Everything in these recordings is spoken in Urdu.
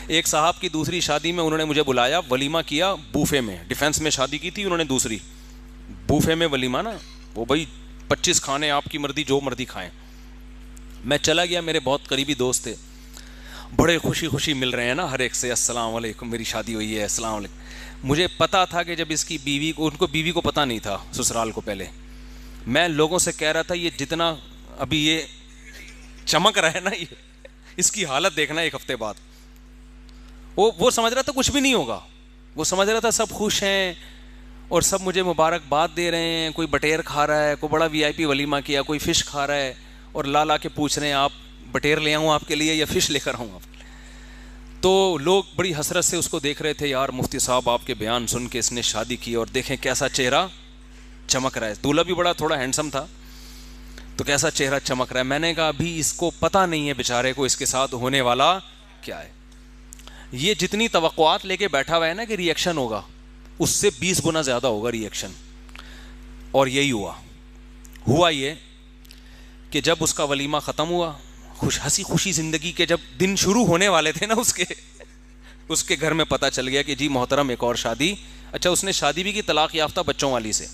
ایک صاحب کی دوسری شادی میں انہوں نے مجھے بلایا, ولیمہ کیا بوفے میں, ڈیفینس میں شادی کی تھی انہوں نے دوسری, بوفے میں ولیمہ نا, وہ بھائی 25 کھانے, آپ کی مرضی جو مرضی کھائیں. میں چلا گیا, میرے بہت قریبی دوست تھے, بڑے خوشی خوشی مل رہے ہیں نا ہر ایک سے, السلام علیکم میری شادی ہوئی ہے, السلام علیکم. مجھے پتا تھا کہ جب اس کی بیوی کو, ان کو بیوی کو پتہ نہیں تھا سسرال کو پہلے, میں لوگوں سے کہہ رہا تھا یہ جتنا ابھی یہ چمک رہا ہے نا, یہ اس کی حالت دیکھنا ایک ہفتے بعد. وہ سمجھ رہا تھا کچھ بھی نہیں ہوگا, وہ سمجھ رہا تھا سب خوش ہیں اور سب مجھے مبارکباد دے رہے ہیں, کوئی بٹیر کھا رہا ہے, کوئی بڑا وی آئی پی ولیمہ کیا, کوئی فش کھا رہا ہے, اور لا کے پوچھ رہے ہیں آپ بٹیر لے آؤں آپ کے لیے یا فش لے کر آؤں آپ. تو لوگ بڑی حسرت سے اس کو دیکھ رہے تھے, یار مفتی صاحب آپ کے بیان سن کے اس نے شادی کی اور دیکھیں کیسا چہرہ چمک رہا ہے. دولہا بھی بڑا تھوڑا ہینڈسم تھا, تو کیسا چہرہ چمک رہا ہے. میں نے کہا ابھی اس کو پتہ نہیں ہے بیچارے کو اس کے ساتھ ہونے والا کیا ہے. یہ جتنی توقعات لے کے بیٹھا ہوا ہے نا کہ ری ایکشن ہوگا, اس سے 20 گنا زیادہ ہوگا ری ایکشن. اور یہی ہوا یہ کہ جب اس کا ولیمہ ختم ہوا, ہنسی خوشی زندگی کے جب دن شروع ہونے والے تھے نا اس کے گھر میں پتہ چل گیا کہ جی محترم ایک اور شادی. اچھا اس نے شادی بھی کی طلاق یافتہ بچوں والی سے.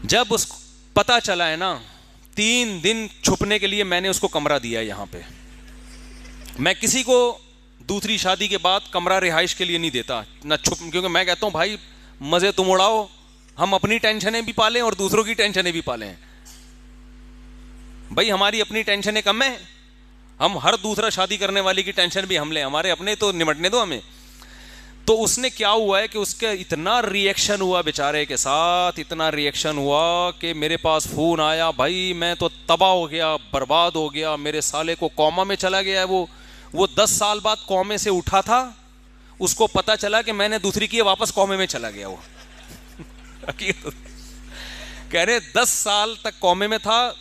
جب اس پتہ چلا ہے نا, 3 دن چھپنے کے لیے میں نے اس کو کمرہ دیا ہے یہاں پہ. میں کسی کو دوسری شادی کے بعد کمرہ رہائش کے لیے نہیں دیتا نہ چھپ, کیونکہ میں کہتا ہوں بھائی مزے تم اڑاؤ, ہم اپنی ٹینشنیں بھی پالیں اور دوسروں کی ٹینشنیں بھی پالیں. بھائی ہماری اپنی ٹینشنیں کم ہیں, ہم ہر دوسرا شادی کرنے والی کی ٹینشن بھی ہم لیں, ہمارے اپنے تو نمٹنے دو ہمیں. تو اس نے کیا ہوا ہے کہ اس کا اتنا ری ایکشن ہوا بیچارے کے ساتھ, اتنا ری ایکشن ہوا کہ میرے پاس فون آیا, بھائی میں تو تباہ ہو گیا, برباد ہو گیا, میرے سالے کو کوما میں چلا گیا ہے. وہ 10 سال بعد کومے سے اٹھا تھا, اس کو پتا چلا کہ میں نے دوسری کی, واپس کومے میں چلا گیا. وہ کہہ رہے 10 سال تک کومے میں تھا,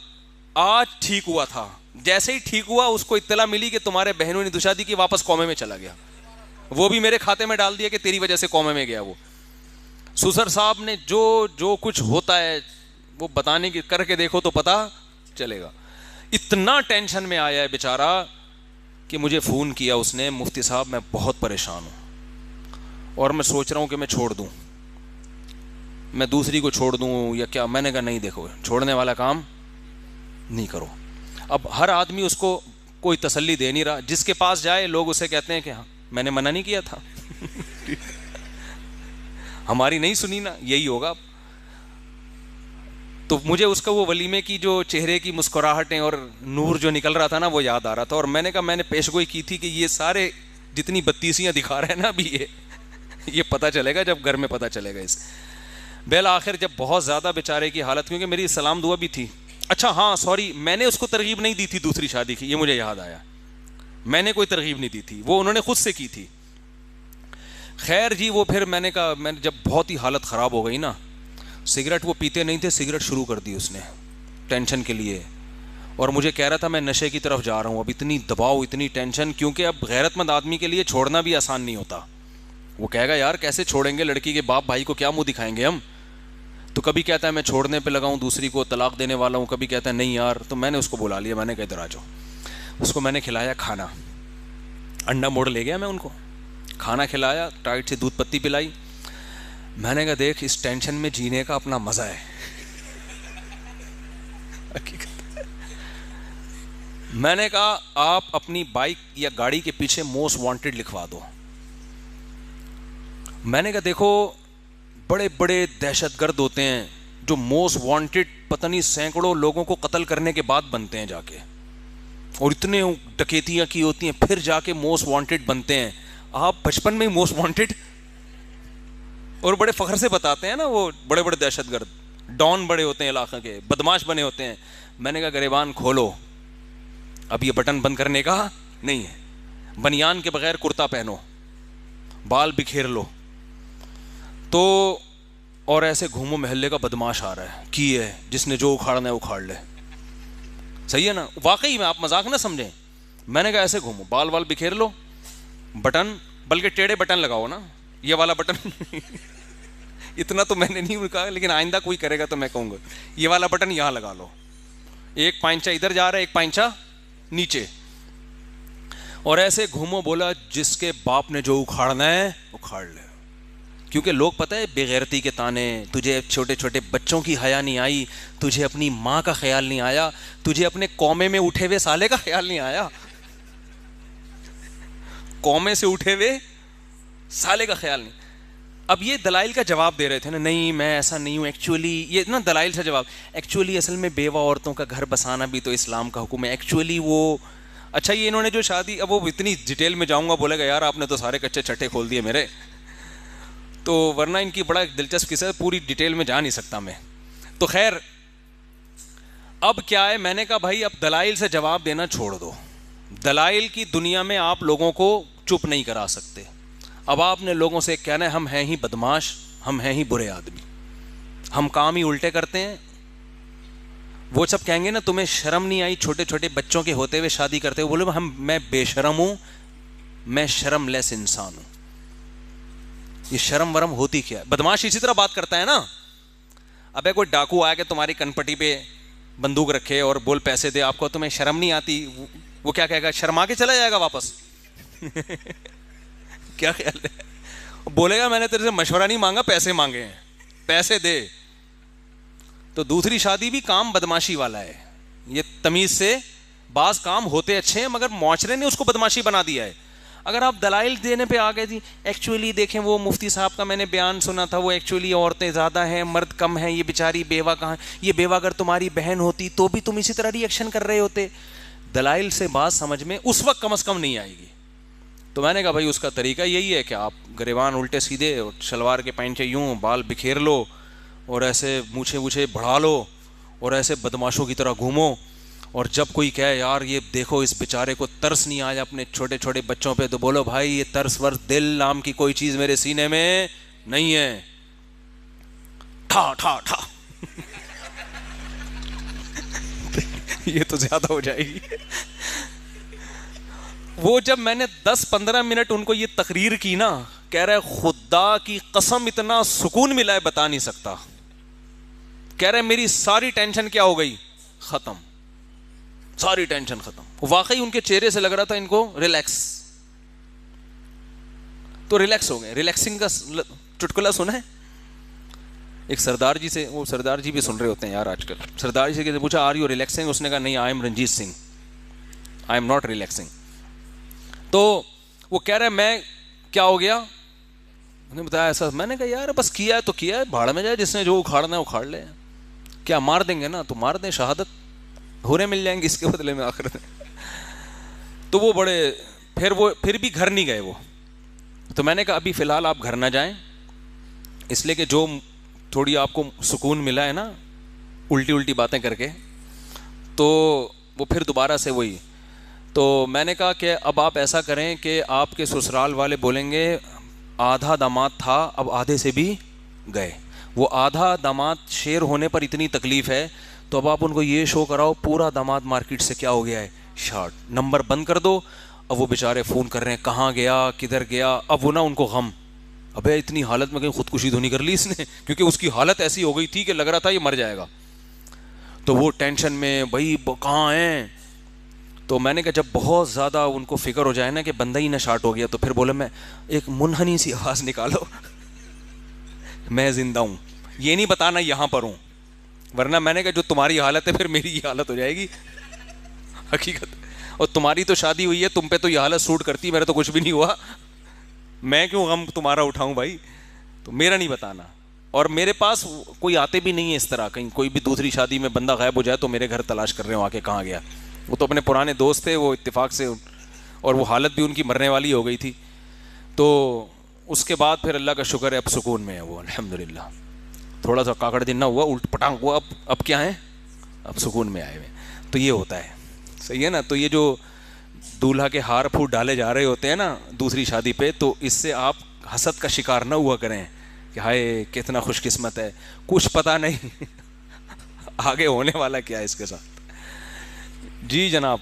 آج ٹھیک ہوا تھا. جیسے ہی ٹھیک ہوا اس کو اطلاع ملی کہ تمہارے بہنوں نے دوشادی کی, واپس کومے میں چلا گیا. وہ بھی میرے کھاتے میں ڈال دیا کہ تیری وجہ سے کومے میں گیا. وہ سسر صاحب نے جو کچھ ہوتا ہے وہ بتانے کی, کر کے دیکھو تو پتا چلے گا. اتنا ٹینشن میں آیا ہے بیچارہ کہ مجھے فون کیا اس نے, مفتی صاحب میں بہت پریشان ہوں اور میں سوچ رہا ہوں کہ میں چھوڑ دوں, میں دوسری کو چھوڑ دوں یا کیا. میں نے کہا نہیں, دیکھو چھوڑنے والا کام نہیں کرو. اب ہر آدمی اس کو کوئی تسلی دے نہیں رہا, جس کے پاس جائے لوگ اسے کہتے ہیں کہ ہاں میں نے منع نہیں کیا تھا ہماری نہیں سنی نا, یہی ہوگا. تو مجھے اس کا وہ ولیمے کی جو چہرے کی مسکراہٹیں اور نور جو نکل رہا تھا نا وہ یاد آ رہا تھا. اور میں نے کہا میں نے پیشگوئی کی تھی کہ یہ سارے جتنی بدتیسیاں دکھا رہے ہیں نا ابھی یہ پتہ چلے گا جب گھر میں پتہ چلے گا اس. بالآخر جب بہت زیادہ بیچارے کی حالت, کیونکہ میری سلام دعا بھی تھی. اچھا ہاں سوری, میں نے اس کو ترغیب نہیں دی تھی دوسری شادی کی, یہ مجھے یاد آیا, میں نے کوئی ترغیب نہیں دی تھی, وہ انہوں نے خود سے کی تھی. خیر جی, وہ پھر میں نے کہا, میں جب بہت ہی حالت خراب ہو گئی نا, سگریٹ وہ پیتے نہیں تھے, سگریٹ شروع کر دی اس نے ٹینشن کے لیے, اور مجھے کہہ رہا تھا میں نشے کی طرف جا رہا ہوں. اب اتنی دباؤ, اتنی ٹینشن, کیونکہ اب غیرت مند آدمی کے لیے چھوڑنا بھی آسان نہیں ہوتا. وہ کہے گا یار کیسے چھوڑیں گے, لڑکی کے باپ بھائی کو کیا منہ دکھائیں گے ہم. تو کبھی کہتا ہے میں چھوڑنے پہ لگا ہوں, دوسری کو طلاق دینے والا ہوں, کبھی کہتا ہے نہیں یار. تو میں نے اس کو بلا لیا, میں نے کہا ادھر آ جاؤ. اس کو میں نے کھلایا کھانا, انڈا موڑ لے گیا, میں ان کو کھانا کھلایا, ٹائٹ سے دودھ پتی پلائی. میں نے کہا دیکھ اس ٹینشن میں جینے کا اپنا مزہ ہے. میں نے کہا آپ اپنی بائک یا گاڑی کے پیچھے موسٹ وانٹیڈ لکھوا دو. میں نے کہا دیکھو بڑے بڑے دہشت گرد ہوتے ہیں جو موسٹ وانٹیڈ پتہ نہیں سینکڑوں لوگوں کو قتل کرنے کے بعد بنتے ہیں جا کے, اور اتنے ڈکیتیاں کی ہوتی ہیں پھر جا کے موسٹ وانٹیڈ بنتے ہیں. آپ بچپن میں ہی موسٹ وانٹیڈ, اور بڑے فخر سے بتاتے ہیں نا, وہ بڑے بڑے دہشت گرد ڈان بڑے ہوتے ہیں, علاقے کے بدماش بنے ہوتے ہیں. میں نے کہا گریبان کھولو, اب یہ بٹن بند کرنے کا نہیں ہے, بنیان کے بغیر کرتا پہنو, بال بکھیر لو, تو اور ایسے گھومو محلے کا بدماش آ رہا ہے کی ہے, جس نے جو اکھاڑنا ہے اکھاڑ لے. صحیح ہے نا, واقعی میں, آپ مذاق نہ سمجھیں. میں نے کہا ایسے گھومو, بال وال بکھیر لو, بٹن بلکہ ٹیڑھے بٹن لگاؤ نا, یہ والا بٹن اتنا تو میں نے نہیں کہا, لیکن آئندہ کوئی کرے گا تو میں کہوں گا یہ والا بٹن یہاں لگا لو, ایک پائنچا ادھر جا رہا ہے, ایک پائنچا نیچے. اور ایسے گھومو بولا جس کے باپ نے جو اکھاڑنا ہے اکھاڑ لے. کیونکہ لوگ پتہ ہے بے غیرتی کے تانے, تجھے چھوٹے چھوٹے بچوں کی حیا نہیں آئی, تجھے اپنی ماں کا خیال نہیں آیا, تجھے اپنے قومے میں اٹھے ہوئے سالے کا خیال نہیں آیا, قومے سے اٹھے ہوئے سالے کا خیال نہیں. اب یہ دلائل کا جواب دے رہے تھے نا, نہیں میں ایسا نہیں ہوں ایکچولی, یہ نا دلائل سے جواب, ایکچولی اصل میں بیوہ عورتوں کا گھر بسانا بھی تو اسلام کا حکم ہے ایکچولی وہ. اچھا یہ انہوں نے جو شادی, اب وہ اتنی ڈیٹیل میں جاؤں گا, بولے گا یار آپ نے تو سارے کچے چھٹے کھول دیے میرے, تو ورنہ ان کی بڑا دلچسپ قصہ ہے, پوری ڈیٹیل میں جا نہیں سکتا میں. تو خیر اب کیا ہے, میں نے کہا بھائی اب دلائل سے جواب دینا چھوڑ دو, دلائل کی دنیا میں آپ لوگوں کو چپ نہیں کرا سکتے. اب آپ نے لوگوں سے کہنا ہے ہم ہیں ہی بدماش, ہم ہیں ہی برے آدمی, ہم کام ہی الٹے کرتے ہیں. وہ سب کہیں گے نا تمہیں شرم نہیں آئی چھوٹے چھوٹے بچوں کے ہوتے ہوئے شادی کرتے ہوئے, بولے میں بے شرم ہوں, میں شرم لیس انسان ہوں. یہ شرم ورم ہوتی کیا ہے؟ بدماش اسی طرح بات کرتا ہے نا. ابے کوئی ڈاکو آیا کہ تمہاری کن پٹی پہ بندوق رکھے اور بول پیسے دے آپ کو, تمہیں شرم نہیں آتی, وہ کیا کہے گا, شرما کے چلا جائے گا واپس. کیا خیال ہے, بولے گا میں نے تیرے سے مشورہ نہیں مانگا, پیسے مانگے ہیں, پیسے دے. تو دوسری شادی بھی کام بدماشی والا ہے. یہ تمیز سے بعض کام ہوتے اچھے ہیں مگر معاشرے نے اس کو بدماشی بنا دیا ہے. اگر آپ دلائل دینے پہ آ گئے تھی, ایکچولی دیکھیں وہ مفتی صاحب کا میں نے بیان سنا تھا, وہ ایکچولی عورتیں زیادہ ہیں مرد کم ہیں, یہ بیچاری بیوہ کہاں, یہ بیوہ اگر تمہاری بہن ہوتی تو بھی تم اسی طرح ری ایکشن کر رہے ہوتے. دلائل سے بات سمجھ میں اس وقت کم از کم نہیں آئے گی. تو میں نے کہا بھائی اس کا طریقہ یہی ہے کہ آپ گریبان الٹے سیدھے اور شلوار کے پینچے یوں بال بکھیر لو اور ایسے مونچھے وونچھے بڑھا لو اور ایسے بدماشوں کی طرح گھومو, اور جب کوئی کہے یار یہ دیکھو اس بیچارے کو ترس نہیں آیا اپنے چھوٹے چھوٹے بچوں پہ, تو بولو بھائی یہ ترس ورس دل نام کی کوئی چیز میرے سینے میں نہیں ہے. ٹھا ٹھا ٹھا. یہ تو زیادہ ہو جائے گی. وہ جب میں نے 10-15 منٹ ان کو یہ تقریر کی نا, کہہ رہے خدا کی قسم اتنا سکون ملا ہے بتا نہیں سکتا. کہہ رہے میری ساری ٹینشن کیا ہو گئی, ختم, ساری ٹینشن ختم. واقعی ان کے چہرے سے لگ رہا تھا ان کو ریلیکس, تو ریلیکس ہو گئے. ریلیکسنگ کا چٹکلا سنا ہے ایک سردار جی سے, وہ سردار جی بھی سن رہے ہوتے ہیں یار آج کل. سردار جی سے پوچھا آر یو ریلیکسنگ, اس نے کہا نہیں I am Ranjit Singh, I am not relaxing. تو وہ کہہ رہے میں کیا ہو گیا, انہوں نے بتایا ایسا. میں نے کہا یار بس کیا ہے تو کیا ہے, بھاڑ میں جائے, جس نے جو اکھاڑنا ہے اکھاڑ لے. کیا مار دیں گے نا تو مار دیں, شہادت ہورے مل جائیں گے اس کے بدلے میں آخرت میں. تو وہ بڑے پھر بھی گھر نہیں گئے وہ. تو میں نے کہا ابھی فی الحال آپ گھر نہ جائیں, اس لیے کہ جو تھوڑی آپ کو سکون ملا ہے نا الٹی الٹی باتیں کر کے, تو وہ پھر دوبارہ سے وہی. تو میں نے کہا کہ اب آپ ایسا کریں کہ آپ کے سسرال والے بولیں گے آدھا داماد تھا اب آدھے سے بھی گئے. وہ آدھا داماد شیر ہونے پر اتنی تکلیف ہے, تو اب آپ ان کو یہ شو کراؤ پورا داماد مارکیٹ سے کیا ہو گیا ہے شارٹ, نمبر بند کر دو. اب وہ بیچارے فون کر رہے ہیں کہاں گیا کدھر گیا. اب وہ نا ان کو غم, ابے اتنی حالت میں کہیں خودکشی تو نہیں کر لی اس نے, کیونکہ اس کی حالت ایسی ہو گئی تھی کہ لگ رہا تھا یہ مر جائے گا. تو وہ ٹینشن میں بھائی کہاں ہیں. تو میں نے کہا جب بہت زیادہ ان کو فکر ہو جائے نا کہ بندہ ہی نہ شارٹ ہو گیا, تو پھر بولے میں ایک منحنی سی آواز نکالو, میں زندہ ہوں, یہ نہیں بتانا یہاں پر ہوں, ورنہ میں نے کہا جو تمہاری حالت ہے پھر میری یہ حالت ہو جائے گی حقیقت. اور تمہاری تو شادی ہوئی ہے, تم پہ تو یہ حالت سوٹ کرتی, میرا تو کچھ بھی نہیں ہوا, میں کیوں غم تمہارا اٹھاؤں بھائی. تو میرا نہیں بتانا, اور میرے پاس کوئی آتے بھی نہیں ہے اس طرح, کہیں کوئی بھی دوسری شادی میں بندہ غائب ہو جائے تو میرے گھر تلاش کر رہے ہوں آ کے کہاں گیا. وہ تو اپنے پرانے دوست تھے, وہ اتفاق سے, اور وہ حالت بھی ان کی مرنے والی ہو گئی تھی. تو اس کے بعد پھر اللہ کا شکر ہے اب سکون میں ہے وہ الحمدللہ. تھوڑا سا کاکڑ دن نہ ہوا, الٹ پٹانگ ہوا, اب کیا ہے, اب سکون میں آئے ہوئے. تو یہ ہوتا ہے, صحیح ہے نا. تو یہ جو دولہا کے ہار پھوٹ ڈالے جا رہے ہوتے ہیں نا دوسری شادی پہ, تو اس سے آپ حسد کا شکار نہ ہوا کریں کہ ہائے کتنا خوش قسمت ہے, کچھ پتہ نہیں آگے ہونے والا کیا ہے اس کے ساتھ. جی جناب.